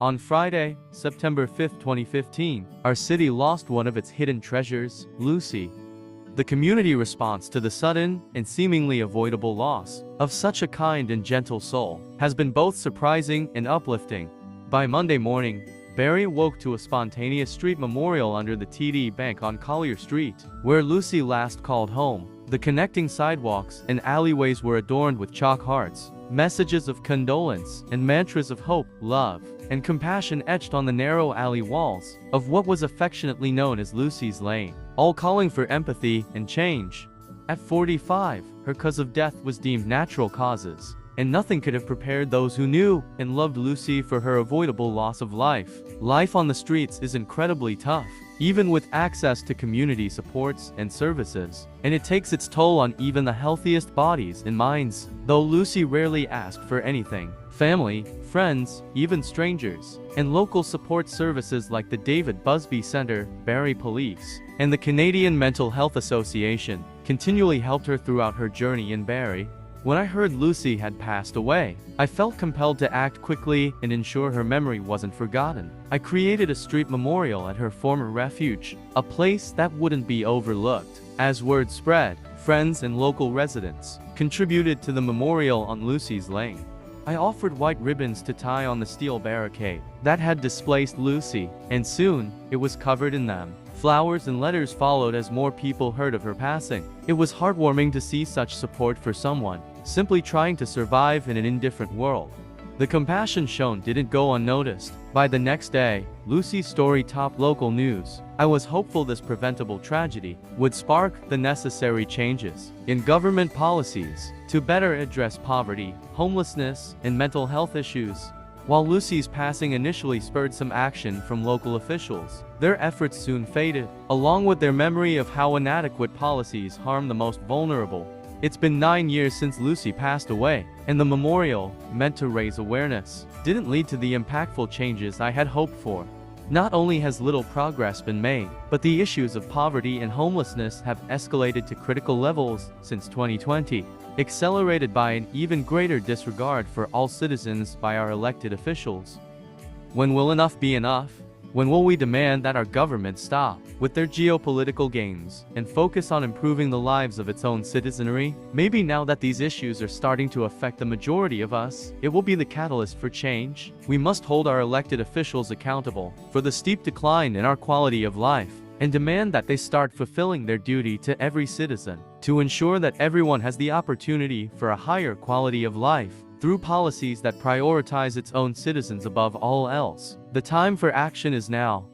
On Friday, September 5, 2015, our city lost one of its hidden treasures, Lucy. The community response to the sudden and seemingly avoidable loss of such a kind and gentle soul has been both surprising and uplifting. By Monday morning, Barry woke to a spontaneous street memorial under the TD Bank on Collier Street, where Lucy last called home. The connecting sidewalks and alleyways were adorned with chalk hearts, messages of condolence, and mantras of hope, love, and compassion etched on the narrow alley walls of what was affectionately known as Lucy's Lane, all calling for empathy and change. At 45, her cause of death was deemed natural causes, and nothing could have prepared those who knew and loved Lucy for her avoidable loss of life. Life on the streets is incredibly tough, even with access to community supports and services, and it takes its toll on even the healthiest bodies and minds. Though Lucy rarely asked for anything, family, friends, even strangers, and local support services like the David Busby Center, Barrie Police, and the Canadian Mental Health Association continually helped her throughout her journey in Barrie. When I heard Lucy had passed away, I felt compelled to act quickly and ensure her memory wasn't forgotten. I created a street memorial at her former refuge, a place that wouldn't be overlooked. As word spread, friends and local residents contributed to the memorial on Lucy's Lane. I offered white ribbons to tie on the steel barricade that had displaced Lucy, and soon, it was covered in them. Flowers and letters followed as more people heard of her passing. It was heartwarming to see such support for someone simply trying to survive in an indifferent world. The compassion shown didn't go unnoticed. By the next day, Lucy's story topped local news. I was hopeful this preventable tragedy would spark the necessary changes in government policies to better address poverty, homelessness, and mental health issues. While Lucy's passing initially spurred some action from local officials, their efforts soon faded, along with their memory of how inadequate policies harm the most vulnerable. It's been 9 years since Lucy passed away, and the memorial, meant to raise awareness, didn't lead to the impactful changes I had hoped for. Not only has little progress been made, but the issues of poverty and homelessness have escalated to critical levels since 2020, accelerated by an even greater disregard for all citizens by our elected officials. When will enough be enough? When will we demand that our government stop with their geopolitical games and focus on improving the lives of its own citizenry? Maybe now that these issues are starting to affect the majority of us, it will be the catalyst for change. We must hold our elected officials accountable for the steep decline in our quality of life, and demand that they start fulfilling their duty to every citizen to ensure that everyone has the opportunity for a higher quality of life through policies that prioritize its own citizens above all else. The time for action is now.